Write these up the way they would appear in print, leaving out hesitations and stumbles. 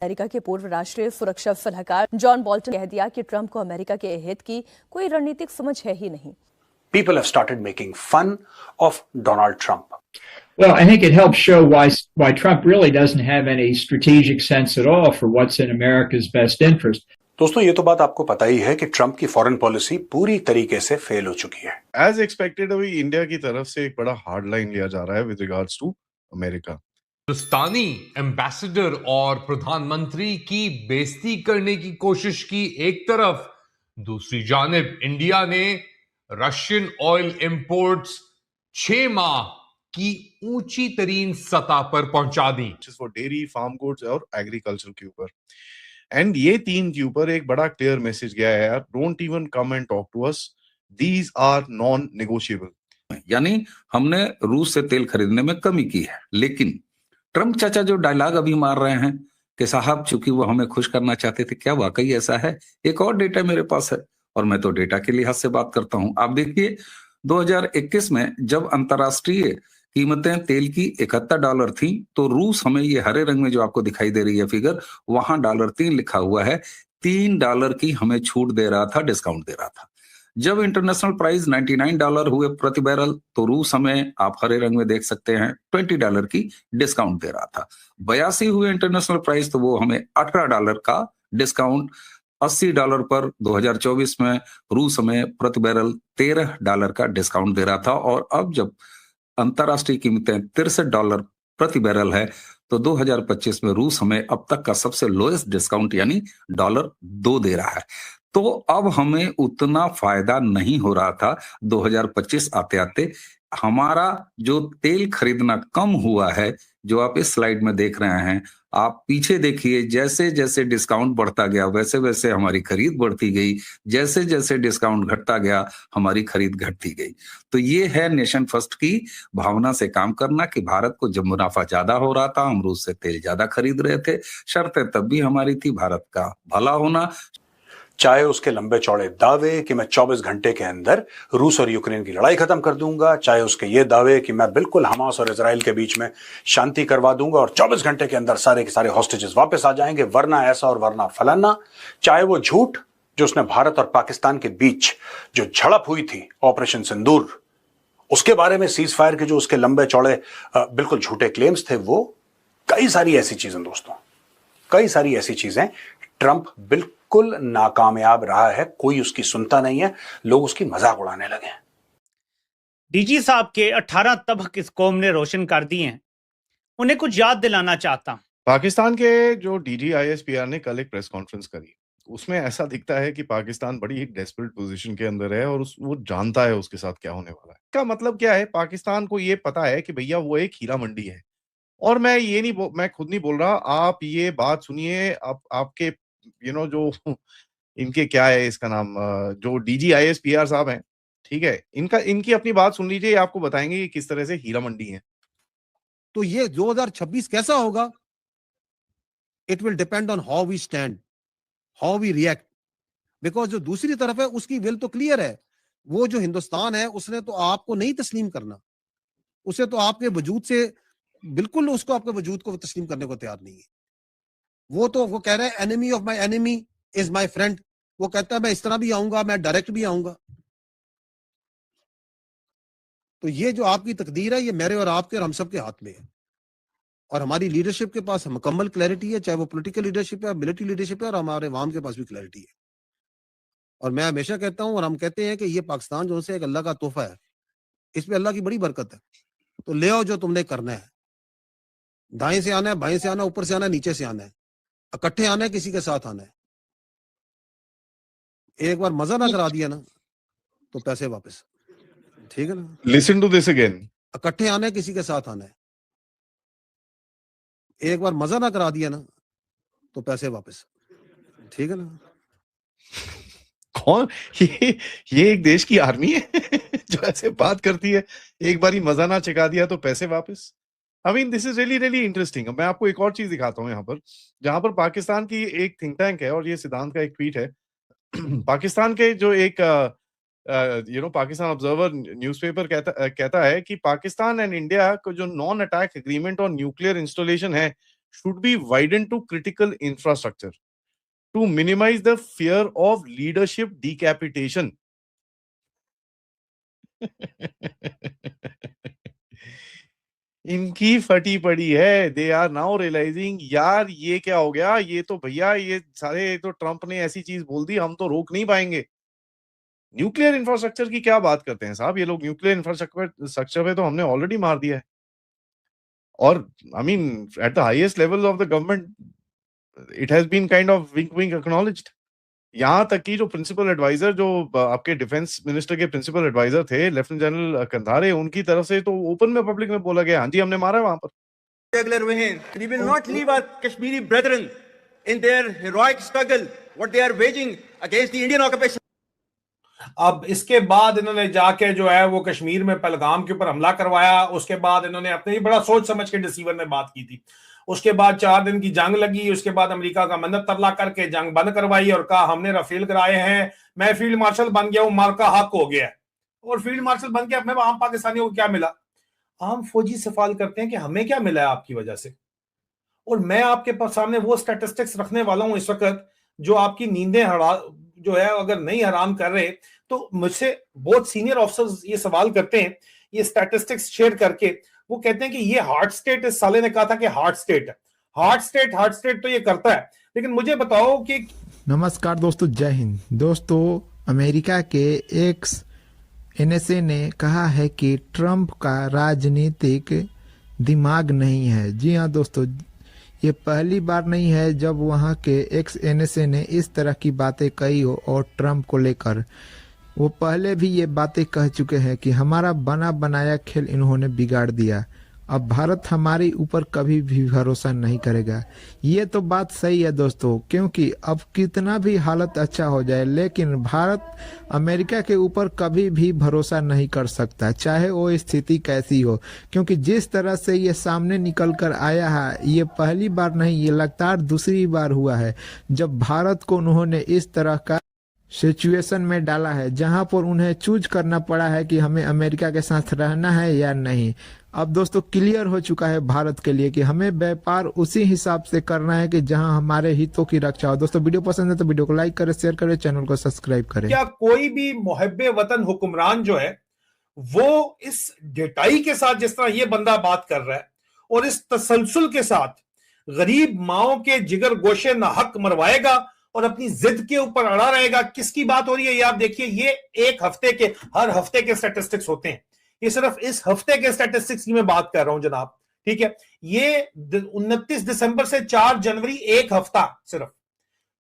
America के पूर्व राष्ट्रीय सुरक्षा सलाहकार जॉन बोल्टन ने कह दिया कि ट्रंप को अमेरिका के हित की कोई रणनीतिक समझ है ही नहीं। People have started making fun of Donald Trump. Well, I think it helps show why Trump really doesn't have any strategic sense at all for what's in America's best interest. दोस्तों, ये तो बात आपको पता ही है कि ट्रंप की foreign policy पूरी तरीके से फेल हो चुकी है। एज एक्सपेक्टेड अभी इंडिया की तरफ से एक बड़ा हार्ड लाइन लिया जा रहा है विद रिगार्ड्स टू अमेरिका। हिंदुस्तानी एम्बेसडर और प्रधानमंत्री की बेइज्जती करने की कोशिश की एक तरफ, दूसरी जानिब इंडिया ने रशियन ऑयल इंपोर्ट्स 6 माह की ऊंची तरीन सतह पर पहुंचा दी, फॉर डेयरी, फार्म गुड्स और एग्रीकल्चर के ऊपर। एंड ये तीन के ऊपर एक बड़ा क्लियर मैसेज गया है यार, don't even come and talk to us, these are non negotiable. यानी हमने रूस से तेल खरीदने में कमी की है, लेकिन ट्रंप चाचा जो डायलॉग अभी मार रहे हैं कि साहब चूंकि वो हमें खुश करना चाहते थे, क्या वाकई ऐसा है? एक और डेटा मेरे पास है और मैं तो डेटा के लिहाज से बात करता हूं। आप देखिए 2021 में जब अंतरराष्ट्रीय कीमतें तेल की $71 थी, तो रूस हमें ये हरे रंग में जो आपको दिखाई दे रही है फिगर, वहां $3 लिखा हुआ है, $3 की हमें छूट दे रहा था, डिस्काउंट दे रहा था। जब इंटरनेशनल प्राइस $99 हुए प्रति बैरल, तो रूस हमें, आप हरे रंग में देख सकते हैं, $20 की डिस्काउंट दे रहा था। 82 हुए इंटरनेशनल प्राइस, तो वो हमें $18 का डिस्काउंट, $80 पर 2024 में रूस हमें प्रति बैरल $13 का डिस्काउंट दे रहा था। और अब जब अंतरराष्ट्रीय कीमतें $63 प्रति बैरल है, तो 2025 में रूस हमें अब तक का सबसे लोएस्ट डिस्काउंट यानी $2 दे रहा है। तो अब हमें उतना फायदा नहीं हो रहा था 2025 आते आते। हमारा जो तेल खरीदना कम हुआ है, जो आप इस स्लाइड में देख रहे हैं, आप पीछे देखिए, जैसे जैसे डिस्काउंट बढ़ता गया वैसे वैसे हमारी खरीद बढ़ती गई, जैसे जैसे डिस्काउंट घटता गया हमारी खरीद घटती गई। तो ये है नेशन फर्स्ट की भावना से काम करना कि भारत को जब मुनाफा ज्यादा हो रहा था, हम रूस से तेल ज्यादा खरीद रहे थे, शर्तें तब भी हमारी थी भारत का भला होना। चाहे उसके लंबे चौड़े दावे कि मैं 24 घंटे के अंदर रूस और यूक्रेन की लड़ाई खत्म कर दूंगा, चाहे उसके ये दावे कि मैं बिल्कुल हमास और इजराइल के बीच में शांति करवा दूंगा और 24 घंटे के अंदर सारे के सारे हॉस्टेजेस वापस आ जाएंगे, वरना ऐसा और वरना फलाना, चाहे वो झूठ जो उसने भारत और पाकिस्तान के बीच जो झड़प हुई थी ऑपरेशन सिंदूर, उसके बारे में सीज फायर के जो उसके लंबे चौड़े बिल्कुल झूठे क्लेम्स थे, वो कई सारी ऐसी चीजें दोस्तों, कई सारी ऐसी चीजें, ट्रंप बिल्कुल नाकामयाब रहा है, कोई उसकी सुनता नहीं है, लोग उसकी मजाक उड़ाने लगे हैं। डीजी साहब के 18 तबक इस कौम ने रोशन कर दिए हैं, उन्हें कुछ याद दिलाना चाहता हूं। पाकिस्तान के जो डीजी आईएसपीआर ने कल एक प्रेस कॉन्फ्रेंस करी, उसमें ऐसा दिखता है कि पाकिस्तान बड़ी एक डेस्परेट पोजीशन के अंदर है और वो जानता है उसके साथ क्या होने वाला है। का मतलब क्या है, पाकिस्तान को ये पता है कि भैया वो एक हीरा मंडी है। और मैं खुद नहीं बोल रहा, आप ये बात सुनिए, आपके जो इनके क्या है इसका नाम, जो डीजी आईएसपीआर साहब हैं, ठीक है, इनकी अपनी बात सुन लीजिए, आपको बताएंगे कि किस तरह से हीरा मंडी है। तो ये 2026 कैसा होगा, it will depend on how we stand, how we react, because जो दूसरी तरफ है उसकी विल तो क्लियर है। वो जो हिंदुस्तान है उसने तो आपको नहीं तस्लीम करना, उसे तो आपके वजूद से बिल्कुल, उसको आपके वजूद को तस्लीम करने को तैयार नहीं है। वो कह रहे हैं enemy of my enemy is my friend. वो कहता है मैं इस तरह भी आऊंगा, मैं डायरेक्ट भी आऊंगा। तो ये जो आपकी तकदीर है, ये मेरे और आपके और हम सब के हाथ में है। और हमारी लीडरशिप के पास मुकम्मल क्लैरिटी है, चाहे वो पॉलिटिकल लीडरशिप है, मिलिट्री लीडरशिप है, और हमारे अवाम के पास भी क्लैरिटी है। और मैं हमेशा कहता हूं और हम कहते हैं कि ये पाकिस्तान जो है एक अल्लाह का तोहफा है, इस पे अल्लाह की बड़ी बरकत है। तो ले आओ जो तुमने करना है, दाएं से आना है, बाएं से आना है, ऊपर से आना है, नीचे से आना है, इकट्ठे आना है, किसी के साथ आना है। एक बार मजा ना करा दिया ना तो पैसे वापस, ठीक है ना। लिसन टू दिस अगेन, इकट्ठे आना है, किसी के साथ आना है। एक बार मजा ना करा दिया ना तो पैसे वापस, ठीक है ना। कौन ये एक देश की आर्मी है जो ऐसे बात करती है, एक बार ही मजा ना चखा दिया तो पैसे वापस। I mean this is really really interesting. मैं आपको एक और चीज दिखाता हूँ यहाँ पर, जहां पर पाकिस्तान की एक थिंक टैंक है और ये सिद्धांत का एक ट्वीट है। पाकिस्तान के जो एक पाकिस्तान ऑब्जर्वर न्यूज़पेपर कहता है कि पाकिस्तान एंड इंडिया को जो नॉन अटैक एग्रीमेंट और न्यूक्लियर इंस्टॉलेशन है, should be widened to critical infrastructure to minimize the fear of leadership decapitation. इनकी फटी पड़ी है. दे आर नाउ रियलाइजिंग यार ये क्या हो गया, ये तो भैया ये सारे तो ट्रंप ने ऐसी चीज बोल दी, हम तो रोक नहीं पाएंगे. न्यूक्लियर इंफ्रास्ट्रक्चर की क्या बात करते हैं साहब, ये लोग न्यूक्लियर इंफ्रास्ट्रक्चर पे तो हमने ऑलरेडी मार दिया है. और I mean at the highest level of the government it has been kind of wink wink acknowledged. यहाँ तक कि जो प्रिंसिपल एडवाइजर, जो आपके डिफेंस मिनिस्टर के प्रिंसिपल एडवाइजर थे लेफ्टिनेंट जनरल कंधारे, उनकी तरफ से तो ओपन में पब्लिक में बोला गया, हाँ जी हमने मारा है वहां पर. Jugular vein. We will not leave our Kashmiri brethren in their heroic struggle, what they are waging against the Indian occupation. अब इसके बाद इन्होंने जाके जो है वो कश्मीर में पहलगाम के ऊपर हमला करवाया. उसके बाद इन्होंने अपने ही बड़ा सोच समझ के डिसीवर में बात की थी. उसके बाद 4 दिन की जंग लगी. उसके बाद अमेरिका का मन्नत तरला करके जंग बंद करवाई और कहा हमने राफेल कराए हैं, मैं फील्ड मार्शल बन गया हूं, मार्का हक हो गया. और फील्ड मार्शल बन के अपने आम पाकिस्तानियों को क्या मिला? आम फौजी सवाल करते हैं कि हमें क्या मिला है आपकी वजह से. और मैं आपके सामने वो स्टैटिस्टिक्स रखने वाला हूं इस वक्त जो आपकी नींदें जो है अगर नहीं हराम कर रहे. तो मुझसे बहुत सीनियर ऑफिसर्स ये सवाल करते हैं, ये स्टैटिस्टिक्स शेयर करके वो कहते हैं कि ये हार्ट स्टेट, इस साले ने कहा था कि हार्ट स्टेट है, हार्ट स्टेट तो ये करता है. लेकिन मुझे बताओ कि नमस्कार दोस्तों, जय हिंद. दोस्तों, अमेरिका के एक्स एनएसए ने कहा है कि ट्रंप का राजनीतिक दिमाग नहीं है. जी हाँ दोस्तों, ये पहली बार नहीं है जब वहाँ के एक्स एनएसए ने इस तरह की बातें कही हो. और ट्रंप को लेकर वो पहले भी ये बातें कह चुके हैं कि हमारा बना बनाया खेल इन्होंने बिगाड़ दिया, अब भारत हमारे ऊपर कभी भी भरोसा नहीं करेगा. ये तो बात सही है दोस्तों, क्योंकि अब कितना भी हालत अच्छा हो जाए लेकिन भारत अमेरिका के ऊपर कभी भी भरोसा नहीं कर सकता, चाहे वो स्थिति कैसी हो. क्योंकि जिस तरह से ये सामने निकल कर आया है, ये पहली बार नहीं, ये लगातार दूसरी बार हुआ है जब भारत को उन्होंने इस तरह का सिचुएशन में डाला है जहां पर उन्हें चूज करना पड़ा है कि हमें अमेरिका के साथ रहना है या नहीं. अब दोस्तों क्लियर हो चुका है भारत के लिए कि हमें व्यापार उसी हिसाब से करना है कि जहां हमारे हितों की रक्षा हो. दोस्तों वीडियो पसंद है तो वीडियो को लाइक करें, शेयर करें, चैनल को सब्सक्राइब करें. क्या कोई भी मुहब्बे वतन हुक्मरान जो है वो इस ढिठाई के साथ जिस तरह ये बंदा बात कर रहा है और इस तसलसल के साथ गरीब माओ के जिगर गोशे ना हक मरवाएगा और अपनी जिद के ऊपर अड़ा रहेगा? किसकी बात हो रही है ये आप देखिए. ये एक हफ्ते के, हर हफ्ते के स्टैटिस्टिक्स होते हैं, ये सिर्फ इस हफ्ते के स्टैटिस्टिक्स की मैं बात कर रहा हूं जनाब. ठीक है, ये 29 दिसंबर से 4 जनवरी एक हफ्ता सिर्फ.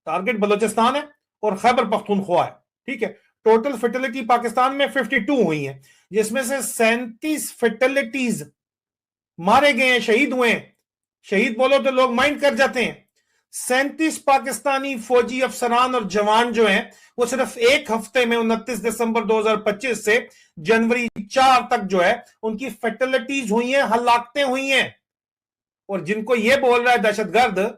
टारगेट बलोचिस्तान है और खैबर पख्तूनख्वा है. ठीक है, टोटल फर्टिलिटी पाकिस्तान में 52 हुई है, जिसमें से 37 फर्टिलिटीज मारे गए हैं, शहीद हुए हैं. शहीद बोलो तो लोग माइंड कर जाते हैं. 37 पाकिस्तानी फौजी अफसरान और जवान जो हैं वो सिर्फ एक हफ्ते में 29 दिसंबर 2025 से जनवरी 4 तक जो है उनकी फैटलिटीज हुई हैं, हलाकतें हुई हैं. और जिनको ये बोल रहा है दहशतगर्द,